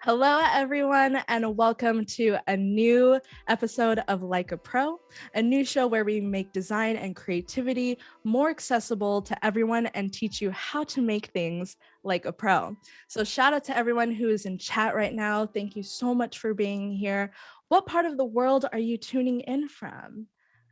Hello, everyone, and welcome to a new episode of Like a Pro, a new show where we make design and creativity more accessible to everyone and teach you how to make things like a pro. So shout out to everyone who is in chat right now. Thank you so much for being here. What part of the world are you tuning in from?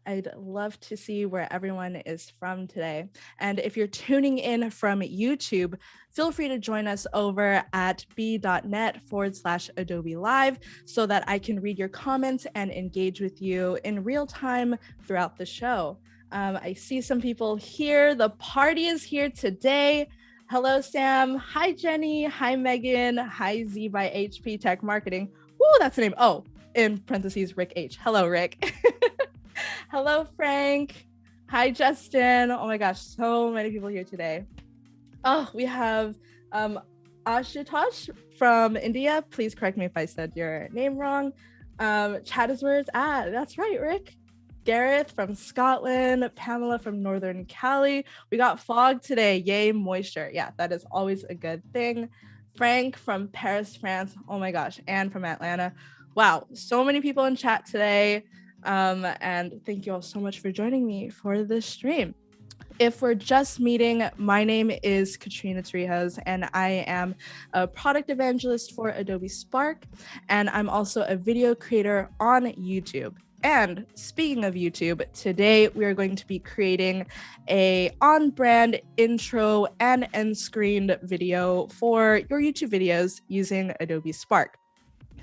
I'd love to see where everyone is from today. And if you're tuning in from YouTube, feel free to join us over at b.net/Adobe Live so that I can read your comments and engage with you in real time throughout the show. I see some people here. The party is here today. Hello, Sam. Hi, Jenny. Hi, Megan. Hi, Z by HP Tech Marketing. Woo, that's the name. Oh, in parentheses, Rick H. Hello, Rick. Hello, Frank. Hi, Justin. Oh my gosh, so many people here today. Oh, we have Ashutosh from India. Please correct me if I said your name wrong. Chat is where it's at. That's right, Rick. Gareth from Scotland, Pamela from Northern Cali. We got fog today. Yay, moisture. Yeah, that is always a good thing. Frank from Paris, France. Oh my gosh, Anne from Atlanta. Wow, so many people in chat today. And thank you all so much for joining me for this stream. If we're just meeting, my name is Katrina Torrijos, and I am a product evangelist for Adobe Spark, and I'm also a video creator on YouTube. And speaking of YouTube, today we are going to be creating a on-brand intro and end screen video for your YouTube videos using Adobe Spark.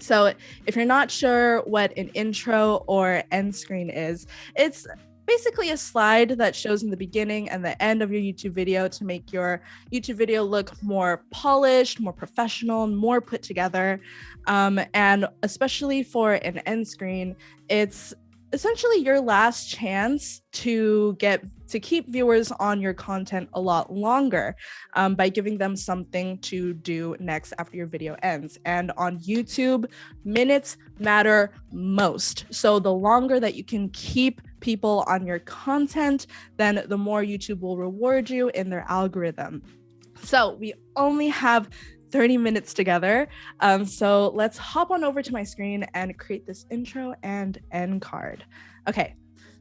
So if you're not sure what an intro or end screen is, it's basically a slide that shows in the beginning and the end of your YouTube video to make your YouTube video look more polished, more professional, more put together. And especially for an end screen, it's essentially your last chance to keep viewers on your content a lot longer by giving them something to do next after your video ends. And on YouTube, minutes matter most. So the longer that you can keep people on your content, then the more YouTube will reward you in their algorithm. So we only have 30 minutes together. So let's hop on over to my screen and create this intro and end card. Okay,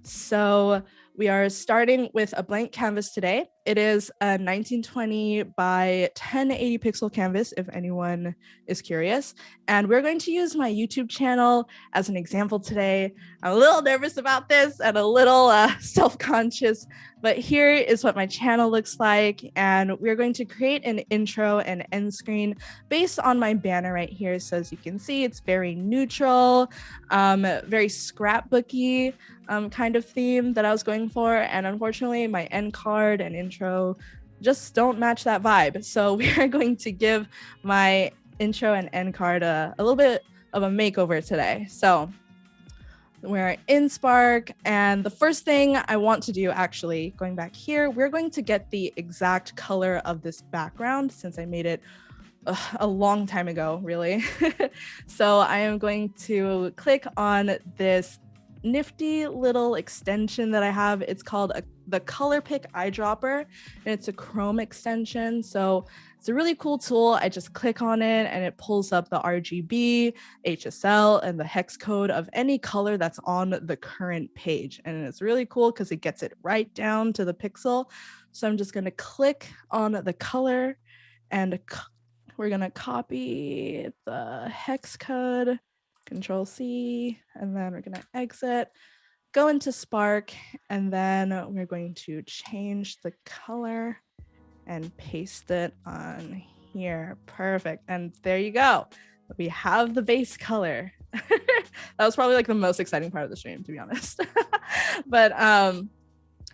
so we are starting with a blank canvas today. It is a 1920 by 1080 pixel canvas, if anyone is curious. And we're going to use my YouTube channel as an example today. I'm a little nervous about this and a little self-conscious, but here is what my channel looks like. And we're going to create an intro and end screen based on my banner right here. So as you can see, it's very neutral, very scrapbooky kind of theme that I was going for. And unfortunately, my end card and intro just don't match that vibe. So we are going to give my intro and end card a little bit of a makeover today. So we're in Spark, and the first thing I want to do, actually, going back here, we're going to get the exact color of this background since I made it a long time ago, really. So I am going to click on this nifty little extension that I have. It's called the Color Pick Eyedropper, and it's a Chrome extension. So it's a really cool tool. I just click on it and it pulls up the RGB, HSL, and the hex code of any color that's on the current page. And it's really cool because it gets it right down to the pixel. So I'm just going to click on the color and we're going to copy the hex code, Control C, and then we're going to exit, go into Spark, and then we're going to change the color and paste it on here. Perfect. And there you go. We have the base color. That was probably like the most exciting part of the stream, to be honest. But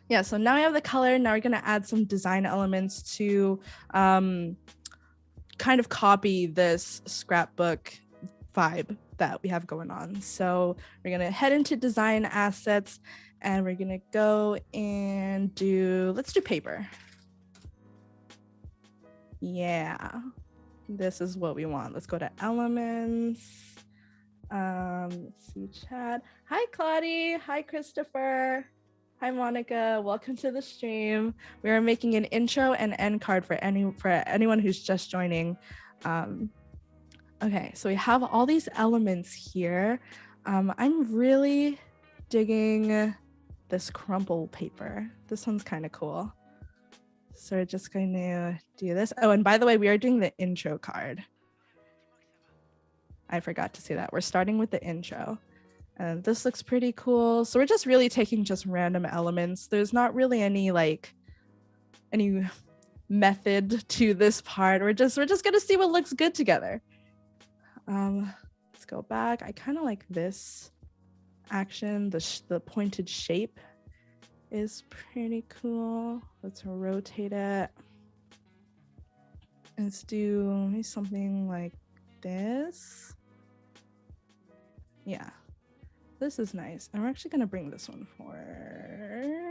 yeah, so now we have the color. Now we're going to add some design elements to kind of copy this scrapbook vibe that we have going on. So we're going to head into design assets and we're going to go and let's do paper. Yeah, this is what we want. Let's go to elements. Let's see chat. Hi, Claudie. Hi, Christopher. Hi, Monica. Welcome to the stream. We are making an intro and end card for anyone who's just joining. Okay, so we have all these elements here. I'm really digging this crumple paper. This one's kind of cool. So we're just going to do this. Oh, and by the way, we are doing the intro card. I forgot to say that. We're starting with the intro. And this looks pretty cool. So we're just really taking just random elements. There's not really any method to this part. We're just gonna see what looks good together. Let's go back. I kind of like this action. The pointed shape is pretty cool. Let's rotate it. Let's do maybe something like this. Yeah, this is nice. And we're actually gonna bring this one forward.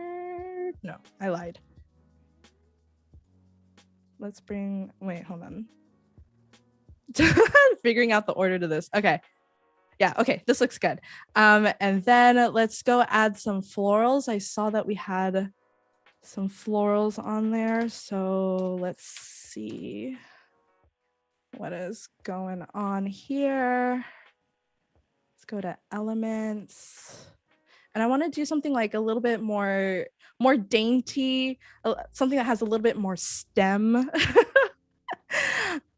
No, I lied. Let's bring, wait, hold on. Figuring out the order to this. Okay. Yeah, okay, this looks good. And then let's go add some florals. I saw that we had some florals on there. So let's see what is going on here. Let's go to elements. And I want to do something like a little bit more dainty, something that has a little bit more stem.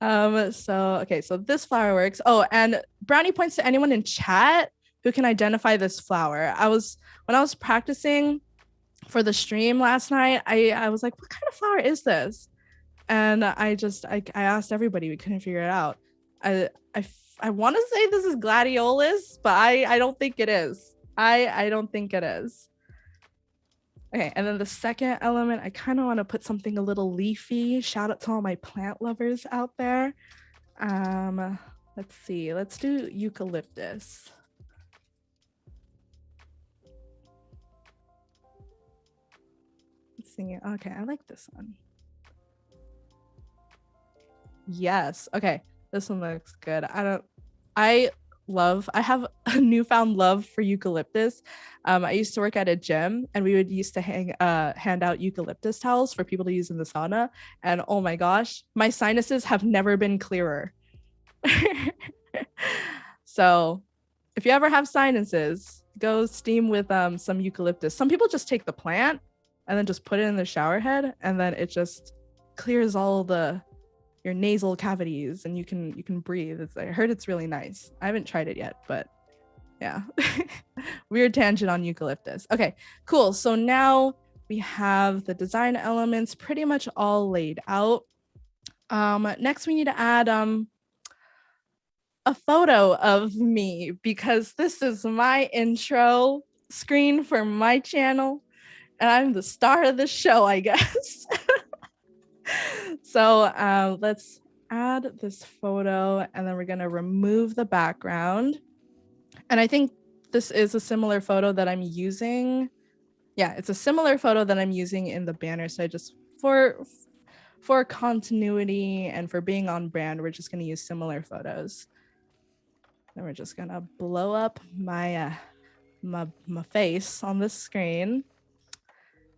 So this flower works. Oh, and brownie points to anyone in chat who can identify this flower. When I was practicing for the stream last night, I was like, what kind of flower is this? And I asked everybody, we couldn't figure it out. I want to say this is gladiolus, but I don't think it is. I don't think it is. Okay, and then the second element, I kind of want to put something a little leafy. Shout out to all my plant lovers out there. Let's see, let's do eucalyptus. Let's see, okay, I like this one. Yes, okay, this one looks good. I have a newfound love for eucalyptus. I used to work at a gym and we would used to hand out eucalyptus towels for people to use in the sauna. And oh my gosh, my sinuses have never been clearer. So if you ever have sinuses, go steam with some eucalyptus. Some people just take the plant and then just put it in the shower head, and then it just clears all your nasal cavities and you can breathe. I heard it's really nice. I haven't tried it yet, but yeah. Weird tangent on eucalyptus. Okay, cool. So now we have the design elements pretty much all laid out. Next we need to add a photo of me, because this is my intro screen for my channel and I'm the star of the show, I guess. So let's add this photo and then we're going to remove the background. And I think this is a similar photo that I'm using. Yeah, it's a similar photo that I'm using in the banner. So I just, for continuity and for being on brand, we're just going to use similar photos. Then we're just going to blow up my face on this screen.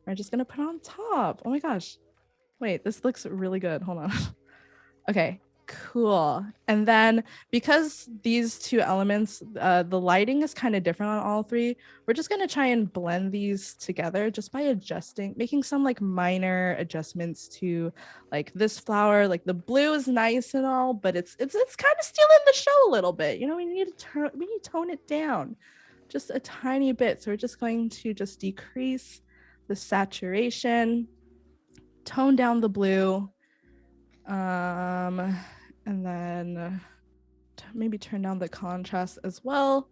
We're just going to put on top. Oh my gosh. Wait, this looks really good. Hold on. Okay, cool. And then because these two elements, the lighting is kind of different on all three, we're just going to try and blend these together just by making some like minor adjustments to like this flower. Like the blue is nice and all, but it's kind of stealing the show a little bit. You know, we need to tone it down just a tiny bit. So we're just going to just decrease the saturation, tone down the blue, and then maybe turn down the contrast as well,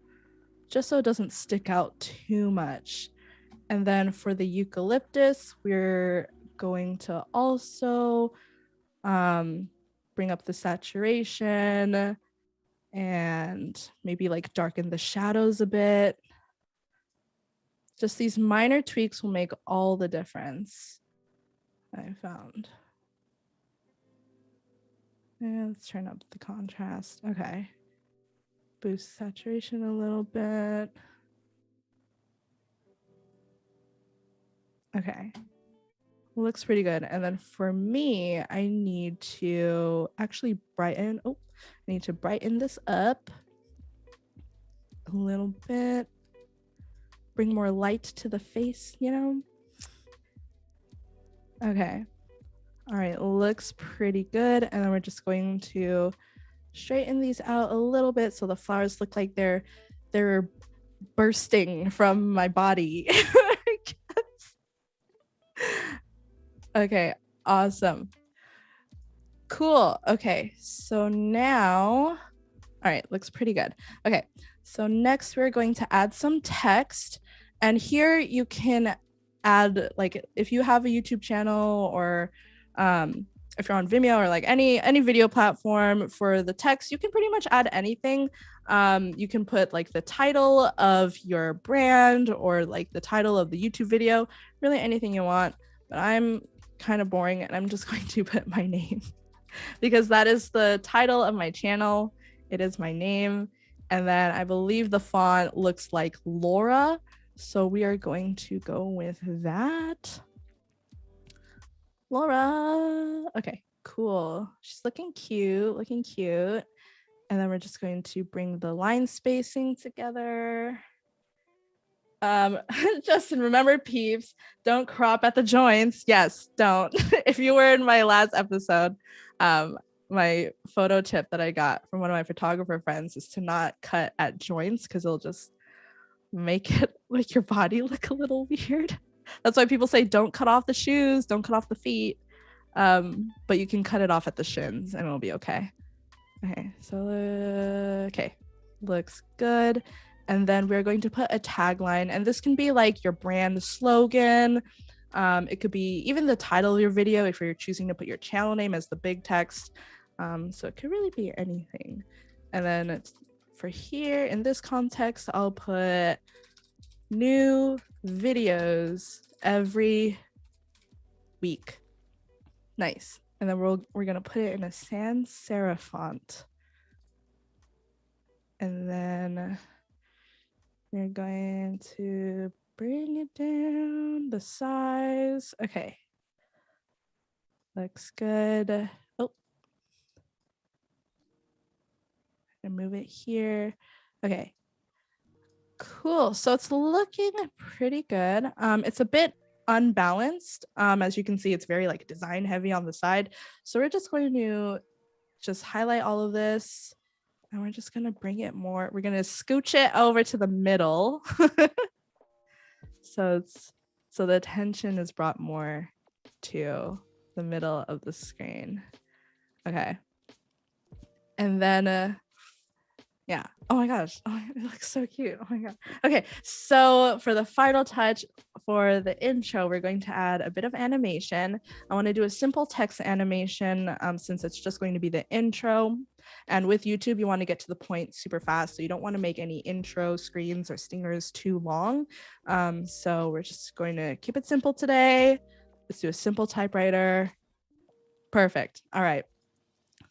just so it doesn't stick out too much. And then for the eucalyptus, we're going to also bring up the saturation and maybe like darken the shadows a bit. Just these minor tweaks will make all the difference, I found. And let's turn up the contrast. Okay. Boost saturation a little bit. Okay. Looks pretty good. And then for me, I need to actually brighten. Oh, I need to brighten this up a little bit. Bring more light to the face, you know? Okay. All right, looks pretty good. And then we're just going to straighten these out a little bit so the flowers look like they're bursting from my body. I guess. Okay, awesome. Cool. Okay, so now, all right, looks pretty good. Okay, so next we're going to add some text. And here you can add, like, if you have a YouTube channel or if you're on Vimeo or like any video platform, for the text, you can pretty much add anything. You can put like the title of your brand or like the title of the YouTube video, really anything you want. But I'm kind of boring and I'm just going to put my name because that is the title of my channel. It is my name. And then I believe the font looks like Laura. So we are going to go with that. Laura. Okay, cool. She's looking cute, looking cute. And then we're just going to bring the line spacing together. Justin, remember, peeps, don't crop at the joints. Yes, don't. If you were in my last episode, my photo tip that I got from one of my photographer friends is to not cut at joints because it'll just make it like your body look a little weird. That's why people say don't cut off the shoes, don't cut off the feet, but you can cut it off at the shins and it'll be okay. Okay, so okay, looks good. And then we're going to put a tagline, and this can be like your brand slogan. It could be even the title of your video if you're choosing to put your channel name as the big text. So it could really be anything. And then for here in this context, I'll put new videos every week. Nice. And then we're gonna put it in a sans serif font. And then we're going to bring it down the size. Okay. Looks good. Oh. And move it here. Okay. Cool. So it's looking pretty good. It's a bit unbalanced. As you can see, it's very like design heavy on the side. So we're just going to just highlight all of this. And we're just going to bring it more. We're going to scooch it over to the middle. So the attention is brought more to the middle of the screen. Okay. And then, yeah. Oh my gosh. Oh, it looks so cute. Oh my God. Okay. So for the final touch for the intro, we're going to add a bit of animation. I want to do a simple text animation since it's just going to be the intro. And with YouTube, you want to get to the point super fast. So you don't want to make any intro screens or stingers too long. So we're just going to keep it simple today. Let's do a simple typewriter. Perfect. All right.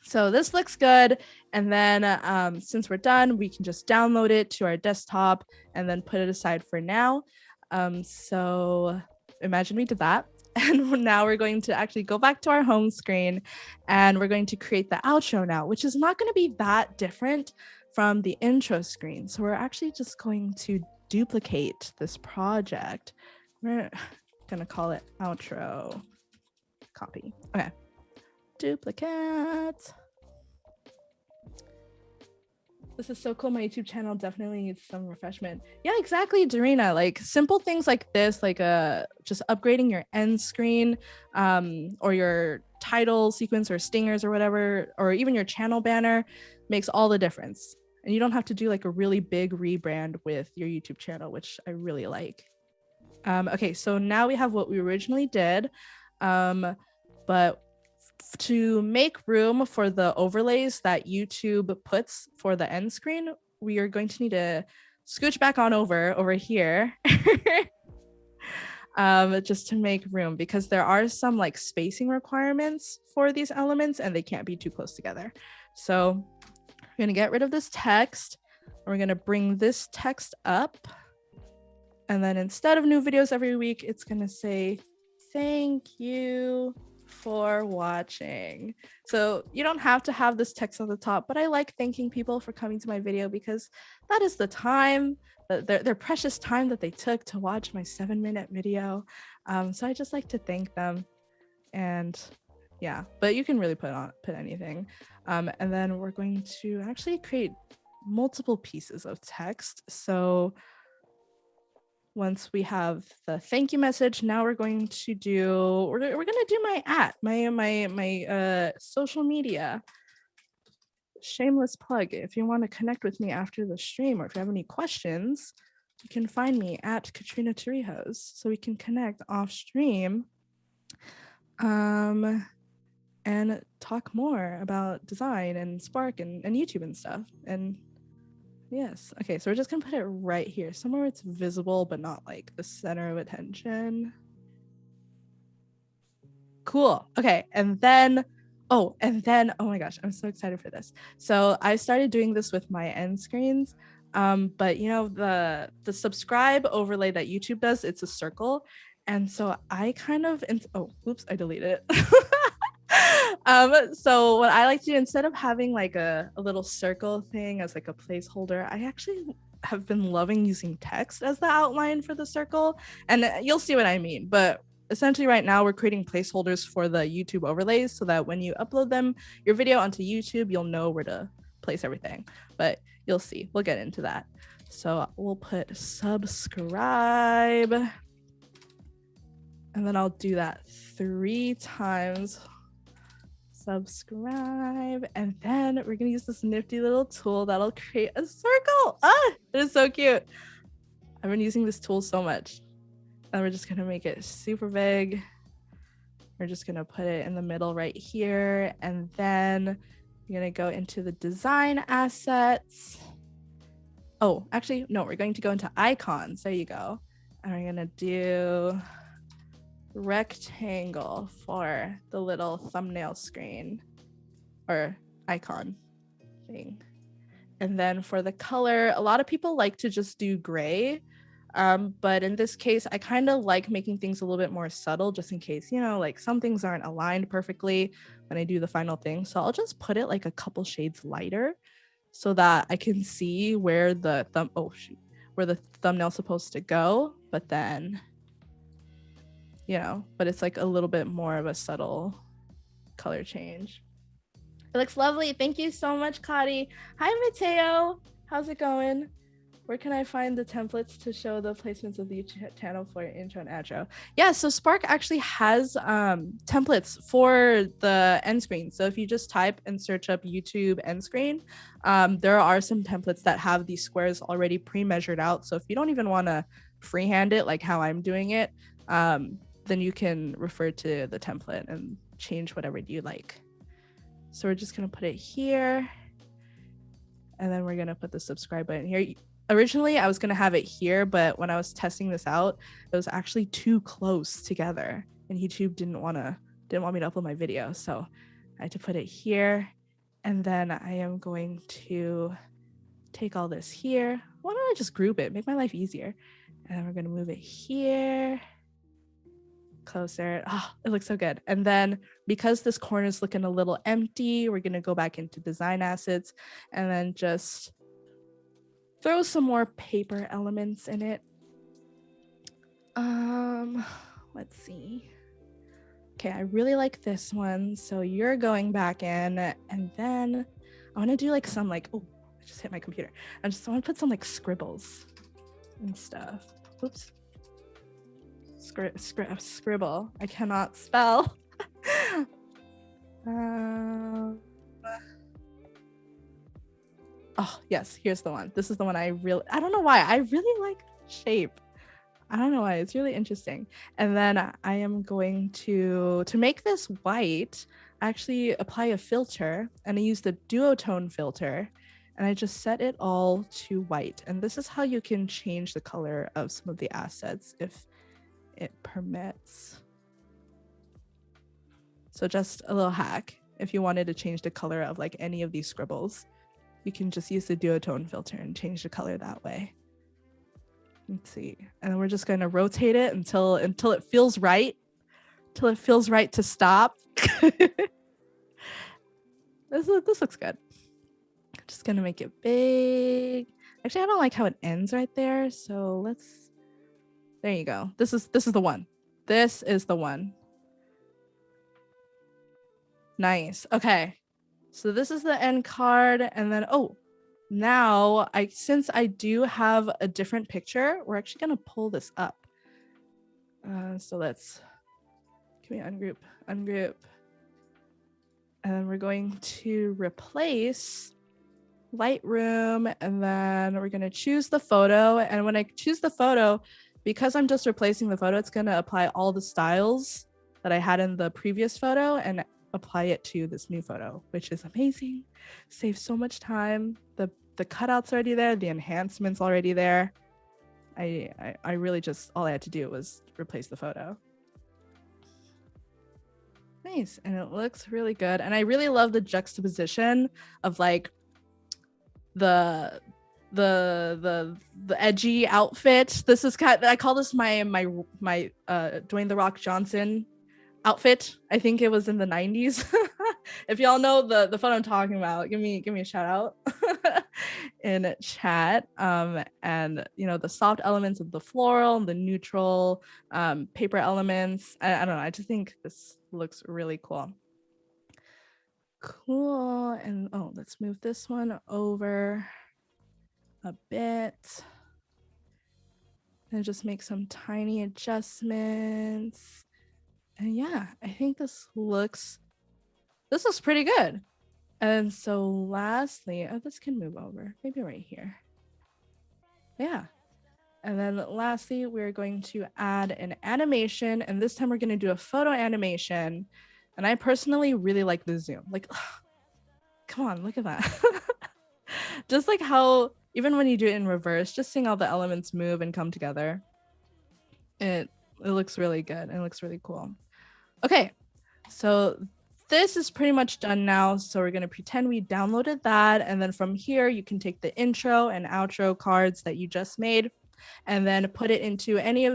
So this looks good. And then since we're done, we can just download it to our desktop and then put it aside for now. So imagine we did that. And now we're going to actually go back to our home screen and we're going to create the outro now, which is not going to be that different from the intro screen. So we're actually just going to duplicate this project. We're going to call it outro. Copy. Okay. Duplicate. This is so cool. My YouTube channel definitely needs some refreshment. Yeah, exactly, Darina. Like simple things like this, like just upgrading your end screen or your title sequence or stingers or whatever, or even your channel banner makes all the difference. And you don't have to do like a really big rebrand with your YouTube channel, which I really like. Okay, so now we have what we originally did, but to make room for the overlays that YouTube puts for the end screen, we are going to need to scooch back on over here just to make room, because there are some like spacing requirements for these elements and they can't be too close together. So we're going to get rid of this text. We're going to bring this text up. And then instead of new videos every week, it's going to say, thank you for watching. So you don't have to have this text at the top, but I like thanking people for coming to my video because that is the time, their precious time that they took to watch my 7-minute video. So I just like to thank them. And yeah, but you can really put anything. And then we're going to actually create multiple pieces of text. So once we have the thank you message, now we're going to do my social media. Shameless plug. If you want to connect with me after the stream, or if you have any questions, you can find me at Katrina Torrijos, so we can connect off stream and talk more about design and Spark and YouTube and stuff. And yes. Okay, so we're just gonna put it right here, somewhere where it's visible, but not like the center of attention. Cool. Okay, and then, oh my gosh, I'm so excited for this. So I started doing this with my end screens, but you know, the subscribe overlay that YouTube does, it's a circle. And so I kind of, oh, oops, I deleted it. So what I like to do, instead of having like a little circle thing as like a placeholder, I actually have been loving using text as the outline for the circle, and you'll see what I mean. But essentially right now we're creating placeholders for the YouTube overlays so that when you upload your video onto YouTube, you'll know where to place everything. But you'll see, we'll get into that. So we'll put subscribe, and then I'll do that 3 times. Subscribe, and then we're gonna use this nifty little tool that'll create a circle. It is so cute. I've been using this tool so much, and we're just gonna make it super big. We're just gonna put it in the middle right here, and then we're gonna go into the design assets. Oh, actually, no, we're going to go into icons. There you go. And we're gonna do rectangle for the little thumbnail screen or icon thing. And then for the color, a lot of people like to just do gray, but in this case I kind of like making things a little bit more subtle, just in case, you know, like some things aren't aligned perfectly when I do the final thing. So I'll just put it like a couple shades lighter so that I can see where the thumbnail's supposed to go, but then, you know, but it's like a little bit more of a subtle color change. It looks lovely. Thank you so much, Kadi. Hi, Mateo. How's it going? Where can I find the templates to show the placements of the YouTube channel for your intro and outro? Yeah, so Spark actually has templates for the end screen. So if you just type and search up YouTube end screen, there are some templates that have these squares already pre-measured out. So if you don't even want to freehand it like how I'm doing it, then you can refer to the template and change whatever you like. So we're just gonna put it here, and then we're gonna put the subscribe button here. Originally, I was gonna have it here, but when I was testing this out, it was actually too close together, and YouTube didn't want me to upload my video, so I had to put it here. And then I am going to take all this here. Why don't I just group it, make my life easier? And then we're gonna move it here. Closer. Oh, it looks so good. And then because this corner is looking a little empty, we're going to go back into design assets and then just throw some more paper elements in it. Let's see. Okay, I really like this one. So you're going back in, and then I want to do like some like, oh, I just hit my computer. I want to put some like scribbles and stuff. Oops. Scribble. I cannot spell. Oh yes, here's the one. This is the one I don't know why. I really like the shape. I don't know why. It's really interesting. And then I am going to make this white, actually apply a filter, and I use the duotone filter, and I just set it all to white. And this is how you can change the color of some of the assets if it permits. So just a little hack, if you wanted to change the color of like any of these scribbles, you can just use the duotone filter and change the color that way. Let's see, and then we're just going to rotate it until it feels right. till it feels right to stop. This looks good. Just gonna make it big. Actually, I don't like how it ends right there. So there you go. This is the one. This is the one. Nice. Okay. So this is the end card. And then, now since I do have a different picture, we're actually gonna pull this up. So can we ungroup? And then we're going to replace Lightroom, and then we're going to choose the photo. And when I choose the photo, because I'm just replacing the photo, it's going to apply all the styles that I had in the previous photo and apply it to this new photo, which is amazing. Saves so much time. The cutouts already there, the enhancements already there. I really just, all I had to do was replace the photo. Nice. And it looks really good. And I really love the juxtaposition of like the edgy outfit. This is I call this my Dwayne The Rock Johnson outfit. I think it was in the 90s. If y'all know the photo I'm talking about, give me a shout out in chat. And the soft elements of the floral and the neutral paper elements. I don't know. I just think this looks really cool. Cool. And let's move this one over a bit and just make some tiny adjustments. And yeah, I think this looks pretty good. And so lastly, this can move over, maybe right here. Yeah. And then lastly, we're going to add an animation, and this time we're going to do a photo animation. And I personally really like the zoom. Like, come on, look at that. Just like how, even when you do it in reverse, just seeing all the elements move and come together. It looks really good. It looks really cool. Okay, so this is pretty much done now. So we're going to pretend we downloaded that. And then from here, you can take the intro and outro cards that you just made and then put it into any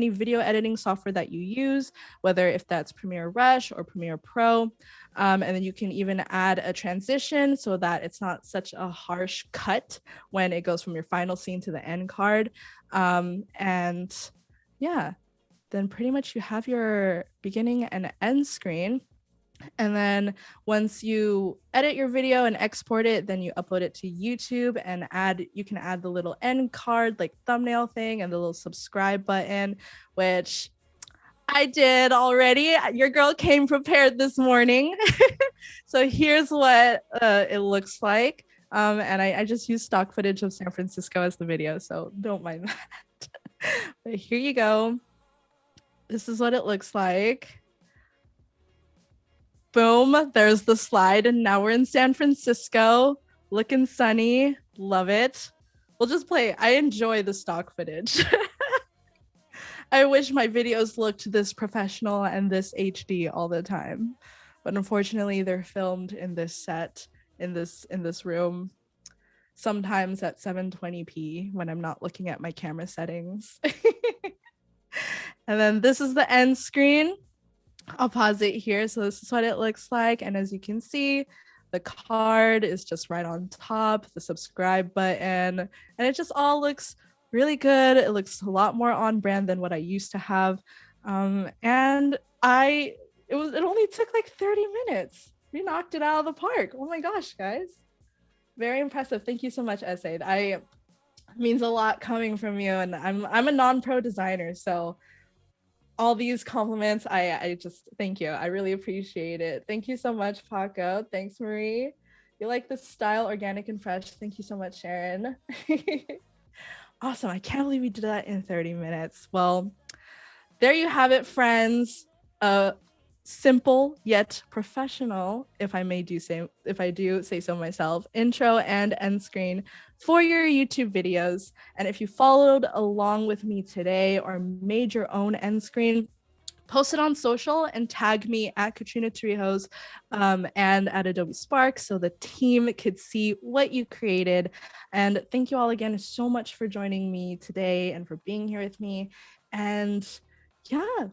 video editing software that you use, whether if that's Premiere Rush or Premiere Pro. And then you can even add a transition so that it's not such a harsh cut when it goes from your final scene to the end card. And yeah, then pretty much you have your beginning and end screen. And then once you edit your video and export it, then you upload it to YouTube and you can add the little end card, like thumbnail thing, and the little subscribe button, which I did already. Your girl came prepared this morning. So here's what it looks like. And I just used stock footage of San Francisco as the video, so don't mind that. But here you go. This is what it looks like. Boom, there's the slide, and now we're in San Francisco, looking sunny. Love it. We'll just play. I enjoy the stock footage. I wish my videos looked this professional and this HD all the time, but unfortunately they're filmed in this set, in this room, sometimes at 720p when I'm not looking at my camera settings. And then this is the end screen. I'll pause it here. So this is what it looks like. And as you can see, the card is just right on top, the subscribe button, and it just all looks really good. It looks a lot more on brand than what I used to have. And it only took like 30 minutes. We knocked it out of the park. Oh my gosh, guys. Very impressive. Thank you so much, Essay. It means a lot coming from you. And I'm a non-pro designer, so all these compliments, I just thank you. I really appreciate it. Thank you so much, Paco. Thanks, Marie. You like this style, organic and fresh. Thank you so much, Sharon. Awesome. I can't believe we did that in 30 minutes. Well, there you have it, friends. Simple yet professional, if I do say so myself, intro and end screen for your YouTube videos. And if you followed along with me today or made your own end screen, post it on social and tag me at Katrina Torrijos and at Adobe Spark so the team could see what you created. And thank you all again so much for joining me today and for being here with me. And yeah,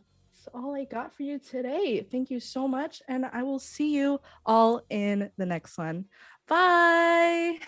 That's all I got for you today. Thank you so much. And I will see you all in the next one. Bye.